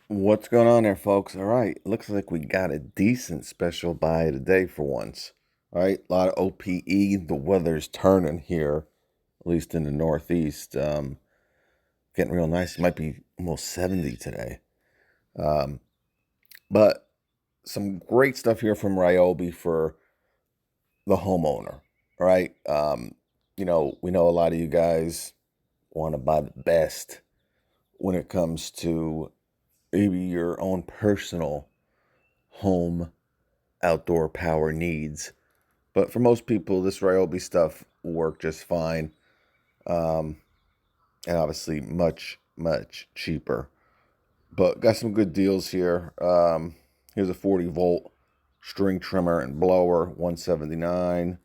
What's going on there, folks? All right, looks like we got a decent special buy today for once. All right, a lot of OPE. The weather's turning here, at least in the Northeast. Getting real nice. It might be almost 70 today. Um, but some great stuff here from Ryobi for the homeowner. All right. We know a lot of you guys want to buy the best when it comes to maybe your own personal home outdoor power needs. But for most people, this Ryobi stuff will work just fine. Um, and obviously much cheaper. But got some good deals here. Here's a 40-volt string trimmer and blower, 179.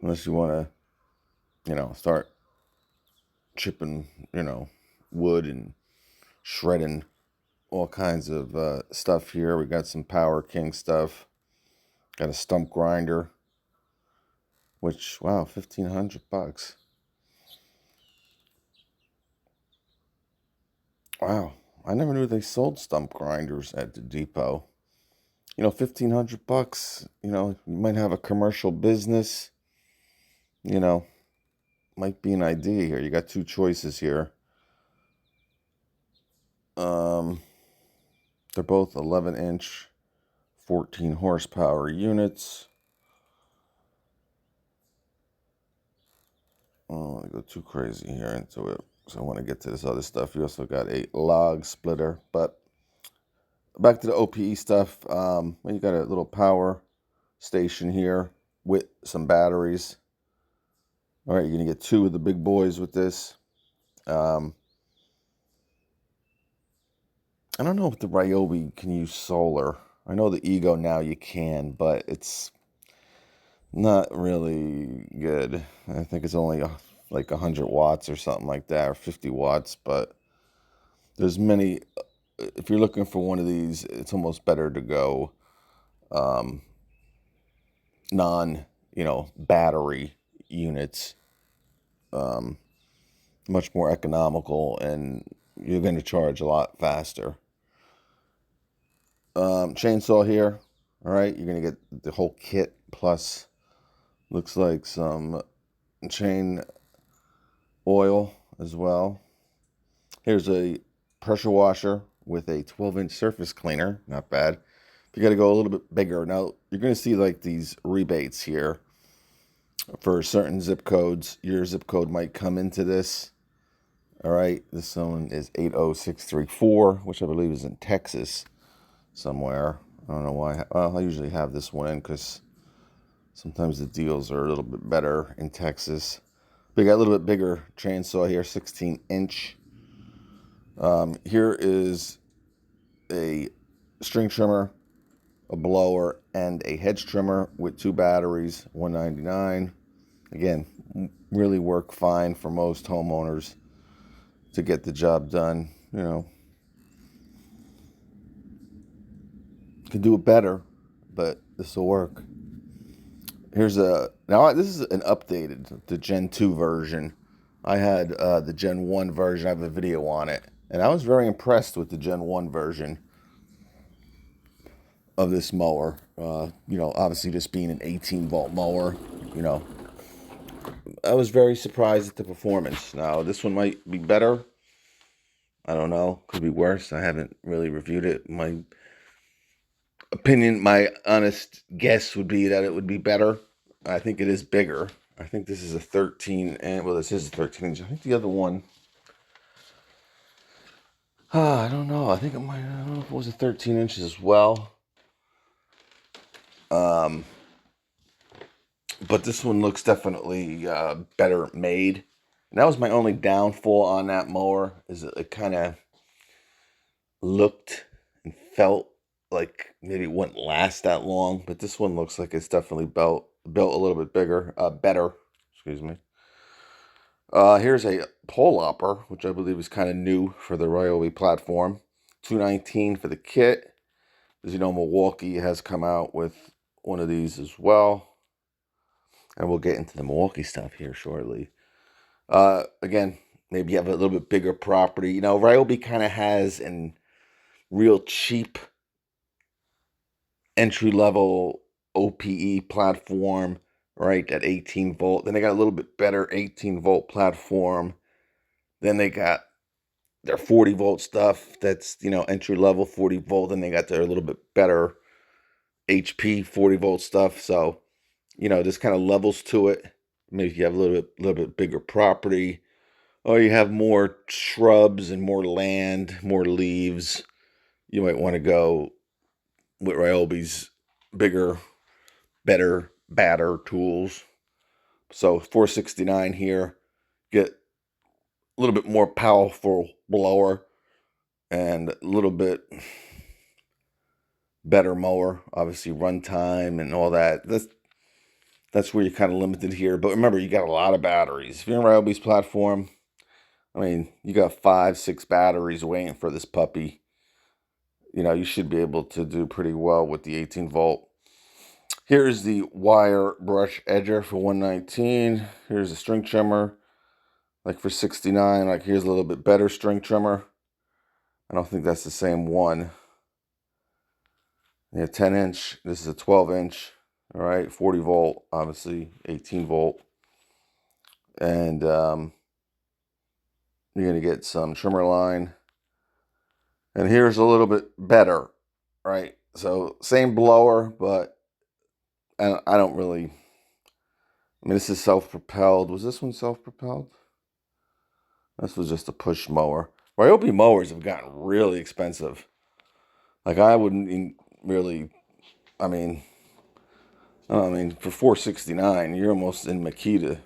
Unless you want to, start chipping, wood and shredding all kinds of stuff here. We got some Power King stuff. Got a stump grinder, which wow, $1,500. Wow, I never knew they sold stump grinders at the depot. 1,500 bucks. You might have a commercial business. You know, might be an idea here. You got two choices here. Um, they're both 11-inch, 14 horsepower units. I don't want to go too crazy here into it, so I want to get to this other stuff. You also got a log splitter, but back to the OPE stuff. You got a little power station here with some batteries. All right, you're gonna get two of the big boys with this. Um, I don't know if the Ryobi can use solar. I know the Ego now you can, but it's not really good. I think it's only like 100 watts or something like that, or 50 watts. But there's many. If you're looking for one of these, it's almost better to go um, non, battery units. Um, Much more economical, and you're going to charge a lot faster. Chainsaw here. All right, you're going to get the whole kit plus looks like some chain oil as well. Here's a pressure washer with a 12-inch surface cleaner. Not bad. You got to go a little bit bigger. Now, you're going to see like these rebates here for certain zip codes. Your zip code might come into this. All right, this one is 80634, which I believe is in Texas somewhere. I don't know why. Well, I usually have this one in because sometimes the deals are a little bit better in Texas. We got a little bit bigger chainsaw here, 16-inch. Here is a string trimmer, a blower, and a hedge trimmer with two batteries, 199. Again, really work fine for most homeowners to get the job done. Could do it better, but this will work. This is an updated, the Gen 2 version. I had the Gen 1 version. I have a video on it, and I was very impressed with the Gen 1 version of this mower. Obviously just being an 18-volt mower, you know, I was very surprised at the performance. Now, this one might be better. I don't know. Could be worse. I haven't really reviewed it. My opinion, my honest guess would be that it would be better. I think it is bigger. I think this is a 13, and well, this is a 13 inch. I think the other one, I don't know. I don't know if it was a 13 inches as well. Um, but this one looks definitely better made. And that was my only downfall on that mower, is it kind of looked and felt like maybe it wouldn't last that long. But this one looks like it's definitely built a little bit better. Excuse me. Here's a pole hopper, which I believe is kind of new for the Ryobi platform. 219 for the kit. As you know, Milwaukee has come out with one of these as well. And we'll get into the Milwaukee stuff here shortly. Again, maybe you have a little bit bigger property. Ryobi kind of has an real cheap entry-level OPE platform, right, at 18 volt. Then they got a little bit better 18 volt platform. Then they got their 40 volt stuff that's, entry level 40 volt. Then they got their little bit better HP 40 volt stuff. So, this kind of levels to it. Maybe if you have a little bit bigger property, or you have more shrubs and more land, more leaves, you might want to go with Ryobi's bigger, better, badder tools. So 469 here, get a little bit more powerful blower and a little bit better mower, obviously runtime and all that. That's where you're kind of limited here. But remember, you got a lot of batteries. If you're in Ryobi's platform, I mean, you got 5-6 batteries waiting for this puppy. You should be able to do pretty well with the 18 volt. Here's the wire brush edger for 119. Here's a string trimmer, like for 69. Like here's a little bit better string trimmer. I don't think that's the same one. Yeah, 10 inch. This is a 12 inch. All right, 40 volt, obviously 18 volt, and you're gonna get some trimmer line. And here's a little bit better, right? So same blower, but I don't really. I mean, this is self-propelled. Was this one self-propelled? This was just a push mower. Ryobi mowers have gotten really expensive. Like I wouldn't really. I mean, for $469, you're almost in Makita.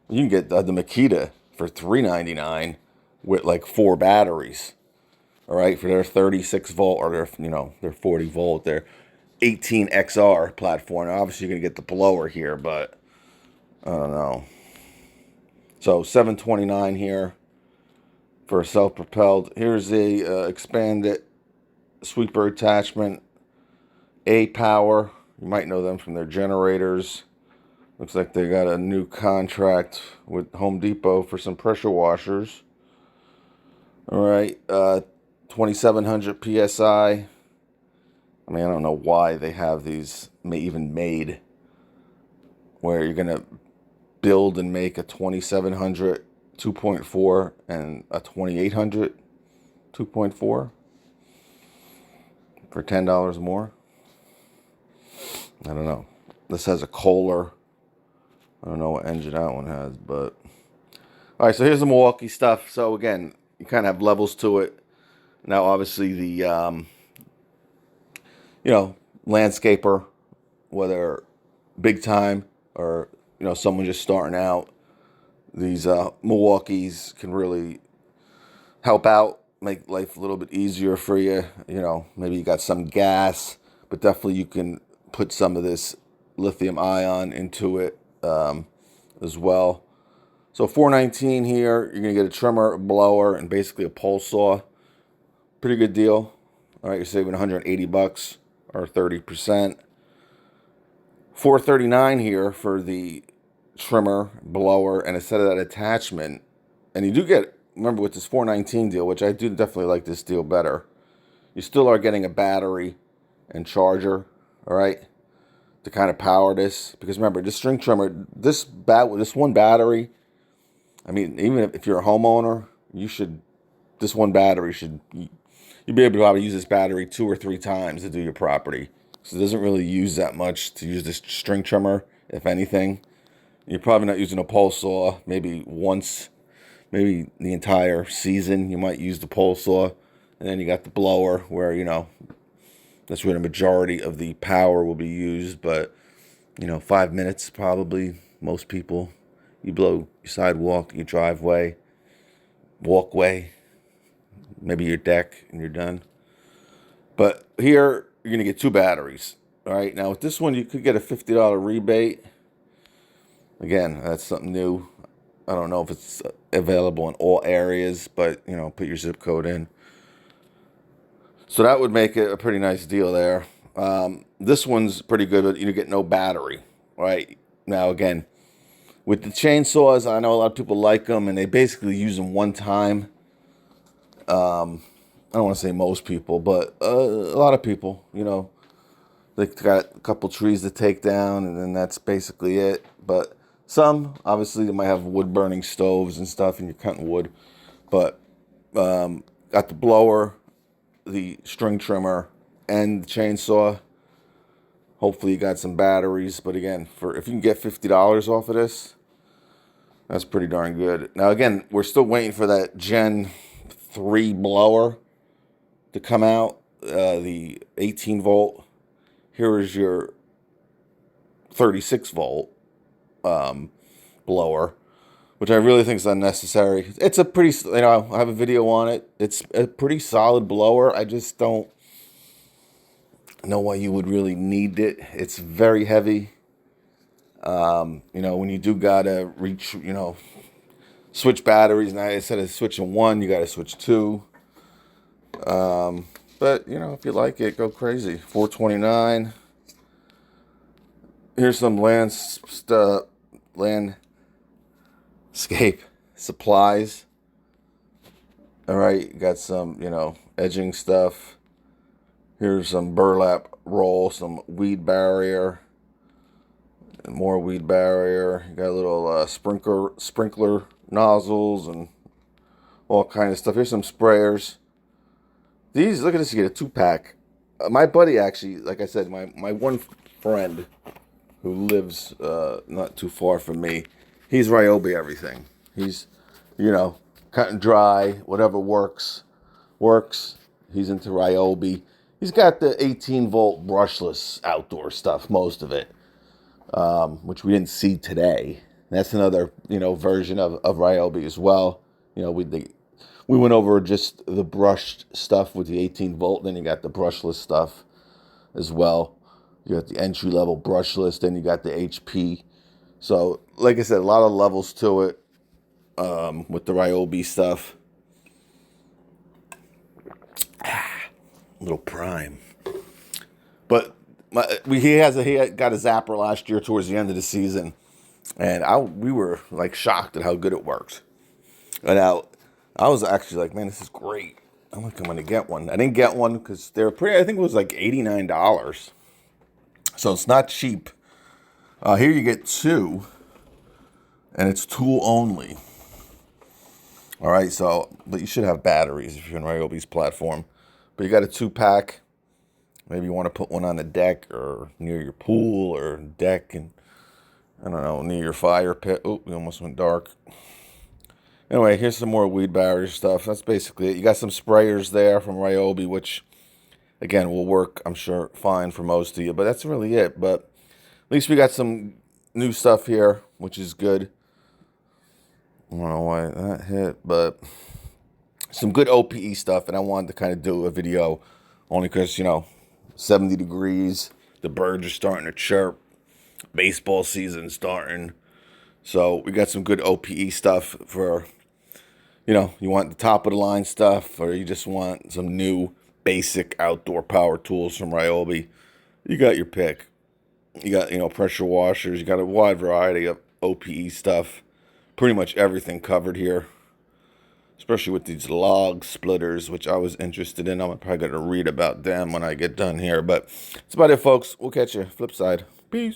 You can get the Makita for $399 with like 4 batteries. All right, for their 36 volt or their 40 volt, their 18 XR platform. Obviously, you're gonna get the blower here, but I don't know. So 729 here for a self-propelled. Here's a expanded sweeper attachment. A-Power. You might know them from their generators. Looks like they got a new contract with Home Depot for some pressure washers. All right, 2,700 PSI. I mean, I don't know why they have these even made where you're going to build and make a 2,700 2.4 and a 2,800 2.4 for $10 more. I don't know. This has a Kohler. I don't know what engine that one has, but all right. So here's the Milwaukee stuff. So again, you kind of have levels to it. Now, obviously, the landscaper, whether big time or someone just starting out, these Milwaukees can really help out, make life a little bit easier for you. Maybe you got some gas, but definitely you can put some of this lithium ion into it as well. So $419 here, you're gonna get a trimmer, a blower, and basically a pole saw. Pretty good deal. All right, you're saving $180 or 30%. $439 here for the trimmer, blower, and a set of that attachment. And you do get, remember with this $419 deal, which I do definitely like this deal better, you still are getting a battery and charger, all right, to kind of power this. Because remember, this string trimmer, this one battery, I mean, even if you're a homeowner, this one battery you'd be able to probably use this battery 2 or 3 times to do your property. So it doesn't really use that much to use this string trimmer, if anything. You're probably not using a pole saw. Maybe once, maybe the entire season, you might use the pole saw. And then you got the blower where, that's where the majority of the power will be used. But, 5 minutes probably, most people. You blow your sidewalk, your driveway, walkway, maybe your deck, and you're done. But here, you're going to get 2 batteries. All right, now with this one, you could get a $50 rebate. Again, that's something new. I don't know if it's available in all areas, but, put your zip code in. So that would make it a pretty nice deal there. This one's pretty good, but you get no battery, right? Now, again, with the chainsaws, I know a lot of people like them, and they basically use them one time. I don't want to say most people, but a lot of people, they got a couple trees to take down, and then that's basically it. But some, obviously, they might have wood burning stoves and stuff, and you're cutting wood. But got the blower, the string trimmer, and the chainsaw. Hopefully, you got some batteries. But again, for if you can get $50 off of this, that's pretty darn good. Now, again, we're still waiting for that Gen 3 blower to come out, the 18 volt. Here is your 36 volt blower, which I really think is unnecessary. It's a pretty, I have a video on it. It's a pretty solid blower. I just don't know why you would really need it. It's very heavy. When you do gotta reach, switch batteries. Now instead of switching one, you gotta switch two. But if you like it, go crazy. $429. Here's some landscape supplies. All right, got some, edging stuff. Here's some burlap roll, some weed barrier, and more weed barrier. You got a little sprinkler nozzles and all kind of stuff. Here's some sprayers. These, look at this, you get a 2-pack. My buddy actually, like I said, my one friend who lives not too far from me, he's Ryobi everything. He's, cut and dry, whatever works. He's into Ryobi. He's got the 18 volt brushless outdoor stuff, most of it, which we didn't see today. That's another, version of Ryobi as well. We went over just the brushed stuff with the 18 volt. Then you got the brushless stuff as well. You got the entry level brushless. Then you got the HP. So, like I said, a lot of levels to it with the Ryobi stuff. Little prime. But he got a zapper last year towards the end of the season. And we were like shocked at how good it works. And I was actually like, man, this is great. I'm going to get one. I didn't get one because they're pretty, I think it was like $89. So it's not cheap. Here you get two, and it's tool only. All right, but you should have batteries if you're in Ryobi's platform. But you got a 2-pack. Maybe you want to put one on the deck or near your pool or deck and, I don't know, near your fire pit. Oh, we almost went dark. Anyway, here's some more weed barrier stuff. That's basically it. You got some sprayers there from Ryobi, which, again, will work, I'm sure, fine for most of you. But that's really it. But at least we got some new stuff here, which is good. I don't know why that hit, but some good OPE stuff. And I wanted to kind of do a video only because, 70 degrees. The birds are starting to chirp. Baseball season starting. So we got some good OPE stuff for, you want the top of the line stuff, or you just want some new basic outdoor power tools from Ryobi. You got your pick. You got, pressure washers. You got a wide variety of OPE stuff. Pretty much everything covered here. Especially with these log splitters, which I was interested in. I'm probably going to read about them when I get done here. But that's about it, folks. We'll catch you flip side.